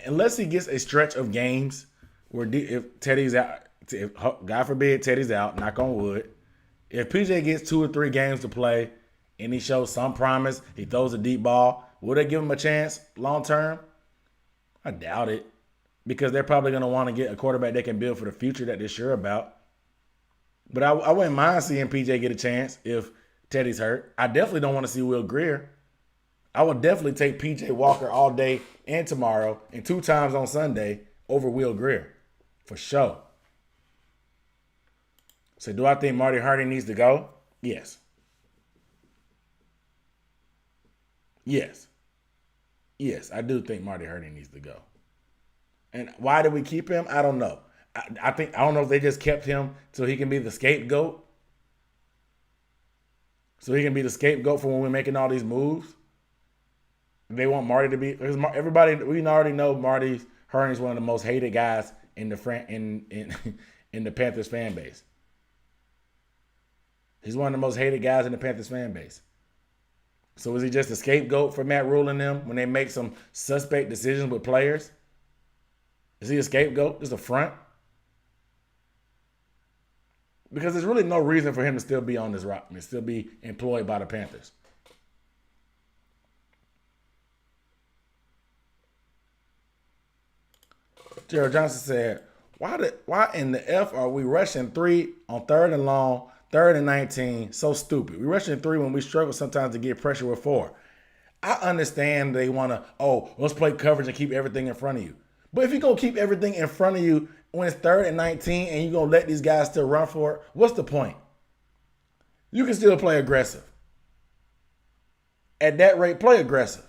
unless he gets a stretch of games where if Teddy's out, if God forbid Teddy's out, knock on wood, if PJ gets 2 or 3 games to play and he shows some promise, he throws a deep ball, will they give him a chance long term? I doubt it, because they're probably going to want to get a quarterback they can build for the future that they're sure about. But I wouldn't mind seeing PJ get a chance if Teddy's hurt. I definitely don't want to see Will Grier. I would definitely take PJ Walker all day and tomorrow and 2 times on Sunday over Will Grier. For sure. So do I think Marty Harding needs to go? Yes. Yes. Yes, I do think Marty Harding needs to go. And why did we keep him? I don't know. I don't know if they just kept him so he can be the scapegoat. So he can be the scapegoat for when we're making all these moves. They want Marty to be, because everybody, we already know Marty Harding's one of the most hated guys in the Panthers fan base. He's one of the most hated guys in the Panthers fan base. So is he just a scapegoat for Matt Rhule and them when they make some suspect decisions with players? Is he a scapegoat? Just a front? Because there's really no reason for him to still be on this rock and still be employed by the Panthers. Gerald Johnson said, why in the F are we rushing 3 on 3rd and long, 3rd and 19? So stupid. We rushing 3 when we struggle sometimes to get pressure with 4. I understand they want to, let's play coverage and keep everything in front of you. But if you're going to keep everything in front of you when it's 3rd and 19 and you're going to let these guys still run for it, what's the point? You can still play aggressive. At that rate, play aggressive.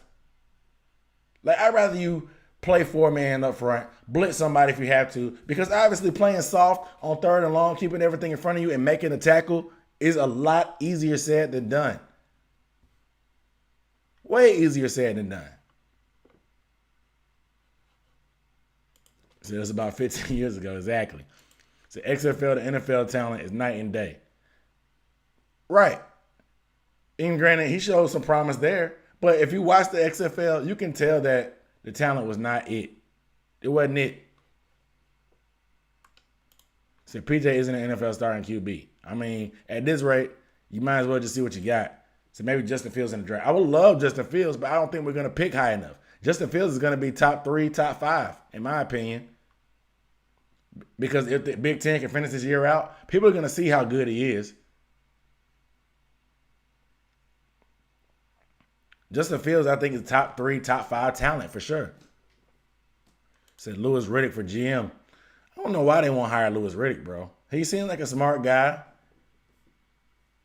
Like, I'd rather you play 4-man up front, blitz somebody if you have to, because obviously playing soft on 3rd and long, keeping everything in front of you and making a tackle is a lot easier said than done. Way easier said than done. So it was about 15 years ago, exactly. So XFL to NFL talent is night and day. Right. Even granted, he showed some promise there, but if you watch the XFL, you can tell that the talent was not it. It wasn't it. So PJ isn't an NFL starting QB. I mean, at this rate, you might as well just see what you got. So maybe Justin Fields in the draft. I would love Justin Fields, but I don't think we're going to pick high enough. Justin Fields is going to be top 3, top 5, in my opinion. Because if the Big Ten can finish this year out, people are going to see how good he is. Justin Fields, I think, is top 3, top 5 talent for sure. Said Louis Riddick for GM. I don't know why they won't hire Louis Riddick, bro. He seems like a smart guy.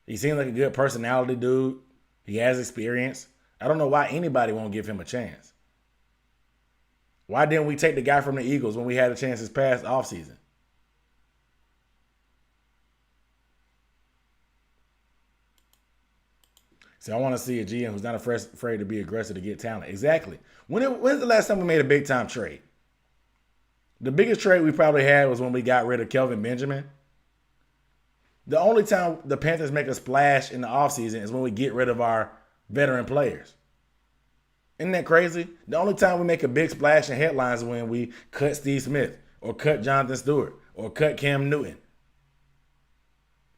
He seems like a good personality dude. He has experience. I don't know why anybody won't give him a chance. Why didn't we take the guy from the Eagles when we had a chance this past offseason? So I want to see a GM who's not afraid to be aggressive to get talent. Exactly. When's the last time we made a big-time trade? The biggest trade we probably had was when we got rid of Kelvin Benjamin. The only time the Panthers make a splash in the offseason is when we get rid of our veteran players. Isn't that crazy? The only time we make a big splash in headlines is when we cut Steve Smith or cut Jonathan Stewart or cut Cam Newton.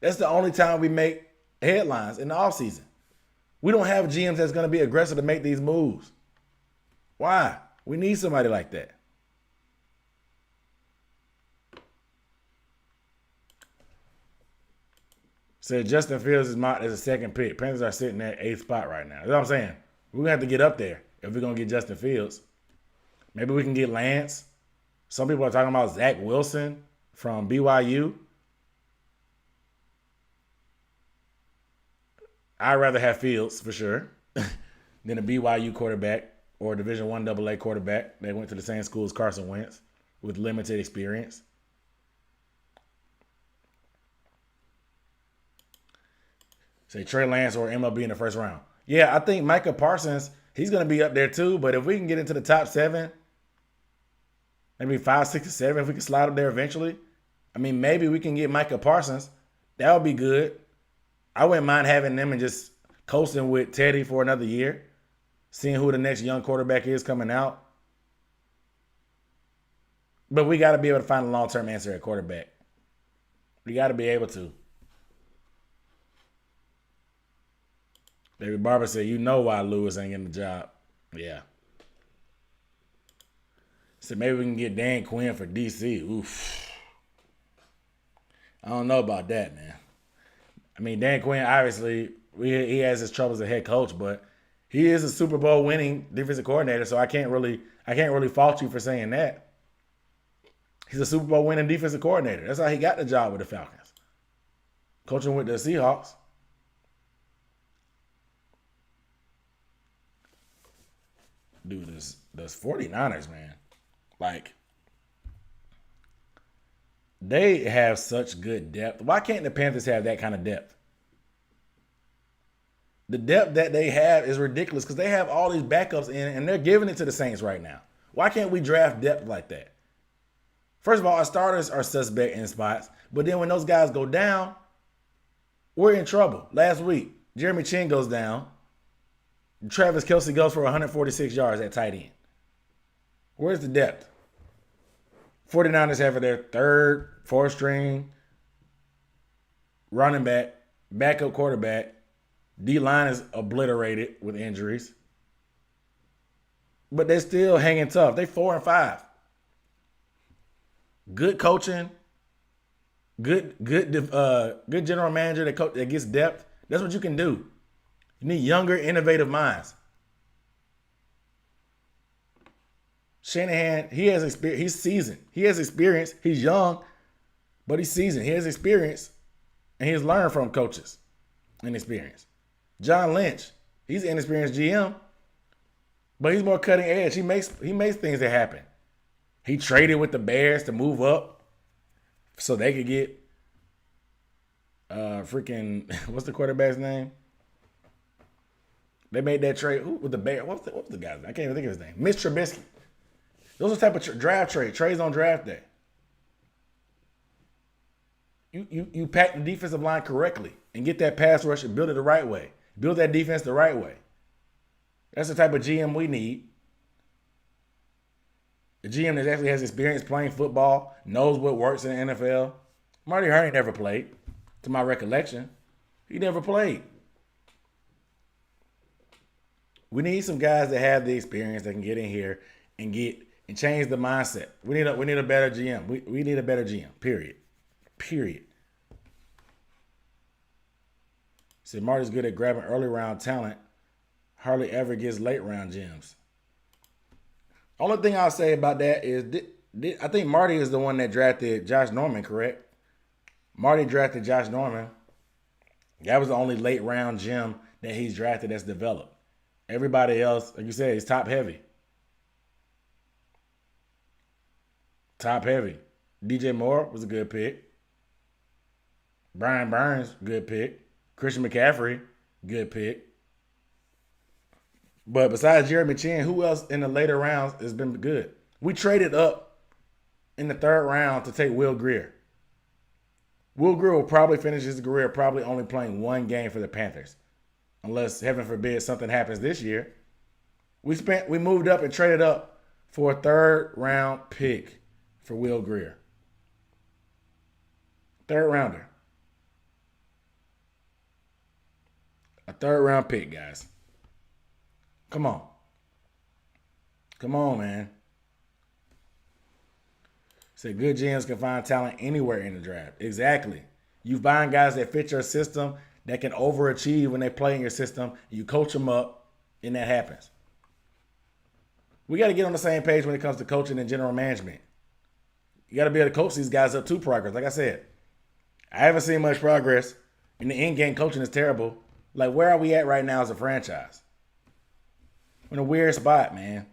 That's the only time we make headlines in the offseason. We don't have GMs that's going to be aggressive to make these moves. Why? We need somebody like that. Said Justin Fields is mocked as a second pick. Panthers are sitting at 8th spot right now. That's what I'm saying. We're going to have to get up there if we're going to get Justin Fields. Maybe we can get Lance. Some people are talking about Zach Wilson from BYU. I'd rather have Fields for sure than a BYU quarterback or a Division I AA quarterback. They went to the same school as Carson Wentz with limited experience. Say Trey Lance or MLB in the first round. Yeah, I think Micah Parsons, he's going to be up there too. But if we can get into the top 7, maybe 5, 6, or 7, if we can slide up there eventually, I mean, maybe we can get Micah Parsons. That would be good. I wouldn't mind having them and just coasting with Teddy for another year, seeing who the next young quarterback is coming out. But we got to be able to find a long-term answer at quarterback. We got to be able to. David Barber said, you know why Lewis ain't getting the job. Yeah. So maybe we can get Dan Quinn for DC. Oof. I don't know about that, man. I mean, Dan Quinn, obviously, he has his troubles as a head coach, but he is a Super Bowl winning defensive coordinator, so I can't really fault you for saying that. He's a Super Bowl winning defensive coordinator. That's how he got the job with the Falcons. Coaching with the Seahawks. Dude, those 49ers, man. Like, they have such good depth. Why can't the Panthers have that kind of depth? The depth that they have is ridiculous because they have all these backups in and they're giving it to the Saints right now. Why can't we draft depth like that? First of all, our starters are suspect in spots, but then when those guys go down, we're in trouble. Last week, Jeremy Chin goes down. Travis Kelce goes for 146 yards at tight end. Where's the depth? 49ers have their third, fourth string running back, backup quarterback. D-line is obliterated with injuries. But they're still hanging tough. They 4-5. Good coaching. Good general manager that gets depth. That's what you can do. You need younger, innovative minds. Shanahan, he has experience. He's seasoned. He has experience. He's young, but he's seasoned. He has experience, and he's learned from coaches and experience. John Lynch, he's an inexperienced GM, but he's more cutting edge. He makes things that happen. He traded with the Bears to move up so they could get what's the quarterback's name? They made that trade. Who with the Bears? What's the guy's name? I can't even think of his name. Mitch Trubisky. Those are the type of draft trades on draft day. You pack the defensive line correctly and get that pass rush and build it the right way. Build that defense the right way. That's the type of GM we need. A GM that actually has experience playing football, knows what works in the NFL. Marty Hurney never played, to my recollection. He never played. We need some guys that have the experience that can get in here and change the mindset. We need a better GM. We need a better GM. Period. Said Marty's good at grabbing early round talent. Hardly ever gets late round gems. Only thing I'll say about that is I think Marty is the one that drafted Josh Norman, correct? Marty drafted Josh Norman. That was the only late round gem that he's drafted that's developed. Everybody else, like you said, is top heavy. Top heavy. DJ Moore was a good pick. Brian Burns, good pick. Christian McCaffrey, good pick. But besides Jeremy Chin, who else in the later rounds has been good? We traded up in the third round to take Will Grier. Will Grier will probably finish his career probably only playing one game for the Panthers. Unless, heaven forbid, something happens this year. We moved up and traded up for a third round pick for Will Grier. Third rounder. third-round pick, guys. Come on. Come on, man. Said good GMs can find talent anywhere in the draft. Exactly. You find guys that fit your system that can overachieve when they play in your system. You coach them up, and that happens. We got to get on the same page when it comes to coaching and general management. You got to be able to coach these guys up to progress. Like I said, I haven't seen much progress, and the in-game coaching is terrible. Like, where are we at right now as a franchise? We're in a weird spot, man.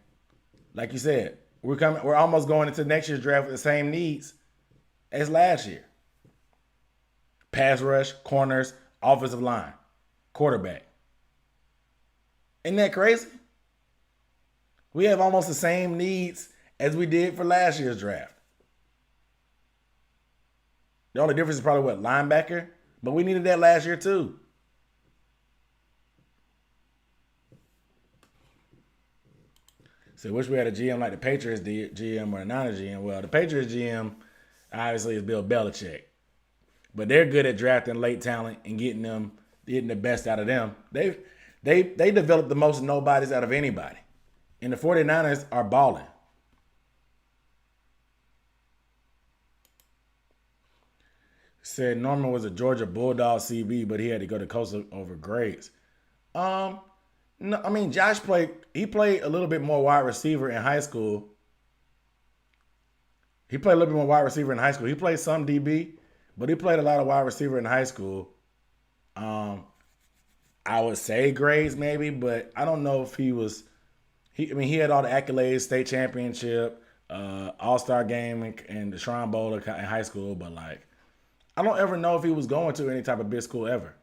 Like you said, we're almost going into next year's draft with the same needs as last year. Pass rush, corners, offensive line, quarterback. Isn't that crazy? We have almost the same needs as we did for last year's draft. The only difference is probably linebacker, but we needed that last year too. So wish we had a GM like the Patriots GM or the Niners GM. Well, the Patriots GM obviously is Bill Belichick. But they're good at drafting late talent and getting the best out of them. They developed the most nobodies out of anybody. And the 49ers are balling. Said Norman was a Georgia Bulldog CB, but he had to go to Coastal over grades. No, I mean Josh played a little bit more wide receiver in high school. He played a little bit more wide receiver in high school. He played some DB, but he played a lot of wide receiver in high school. I would say grades maybe, but I don't know if he was. He had all the accolades, state championship, All-Star game, and the Shrine Bowl in high school, but like, I don't ever know if he was going to any type of big school ever.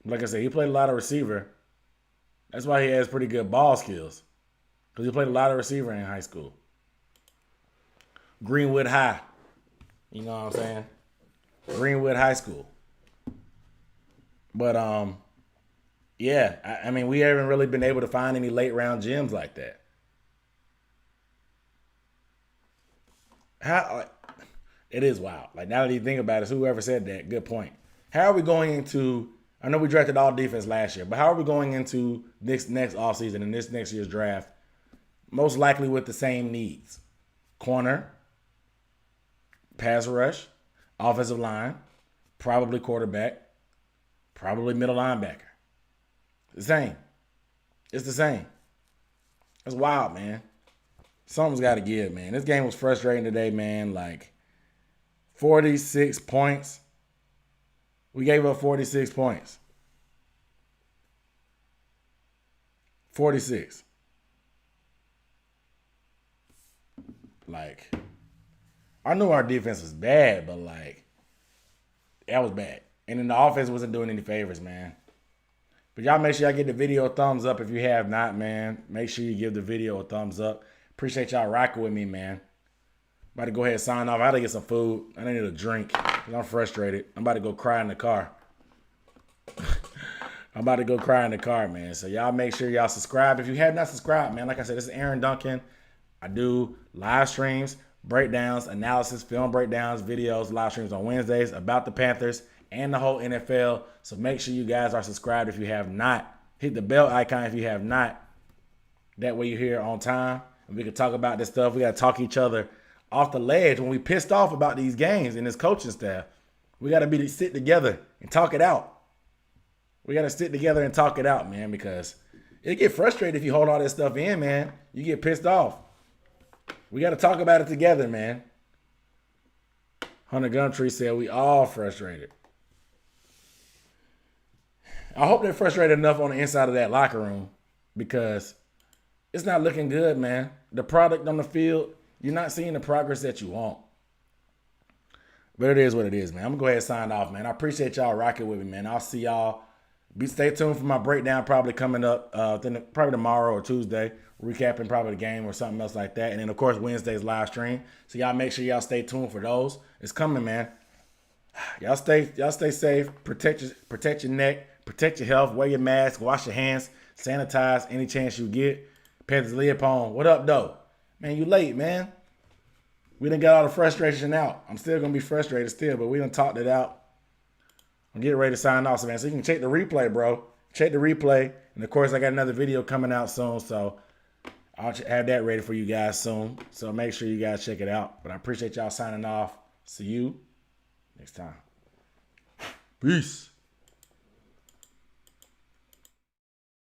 Like I said, he played a lot of receiver. That's why he has pretty good ball skills, because he played a lot of receiver in high school. Greenwood High. You know what I'm saying? Greenwood High School. But, yeah, I mean, we haven't really been able to find any late round gems like that. It is wild. Like, now that you think about it, whoever said that, good point. How are we going into, I know we drafted all defense last year, but how are we going into this next offseason and this next year's draft, most likely with the same needs? Corner, pass rush, offensive line, probably quarterback, probably middle linebacker. The same. It's the same. That's wild, man. Something's got to give, man. This game was frustrating today, man. Like, 46 points. We gave up 46 points. 46. Like, I knew our defense was bad, but, like, that was bad. And then the offense wasn't doing any favors, man. But y'all make sure y'all give the video a thumbs up if you have not, man. Make sure you give the video a thumbs up. Appreciate y'all rocking with me, man. About to go ahead and sign off. I gotta get some food. I need a drink because I'm frustrated. I'm about to go cry in the car. I'm about to go cry in the car, man. So y'all make sure y'all subscribe. If you have not subscribed, man, like I said, this is Aaron Duncan. I do live streams, breakdowns, analysis, film breakdowns, videos, live streams on Wednesdays about the Panthers and the whole NFL. So make sure you guys are subscribed if you have not. Hit the bell icon if you have not. That way you're here on time and we can talk about this stuff. We got to talk each other off the ledge when we pissed off about these games and this coaching staff. We got to sit together and talk it out. We got to sit together and talk it out, man, because it get frustrated if you hold all this stuff in, man. You get pissed off. We got to talk about it together, man. Hunter Gumtree said we all frustrated. I hope they're frustrated enough on the inside of that locker room because it's not looking good, man. The product on the field, you're not seeing the progress that you want. But it is what it is, man. I'm going to go ahead and sign off, man. I appreciate y'all rocking with me, man. I'll see y'all. Stay tuned for my breakdown probably coming up probably tomorrow or Tuesday. Recapping probably the game or something else like that. And then, of course, Wednesday's live stream. So y'all make sure y'all stay tuned for those. It's coming, man. Y'all stay safe. Protect your neck. Protect your health. Wear your mask. Wash your hands. Sanitize any chance you get. Panthers Leopold. What up, though? Man, you late, man. We done got all the frustration out. I'm still going to be frustrated still, but we done talked it out. I'm getting ready to sign off, so man. So you can check the replay, bro. Check the replay. And of course, I got another video coming out soon, so I'll have that ready for you guys soon. So make sure you guys check it out. But I appreciate y'all signing off. See you next time. Peace.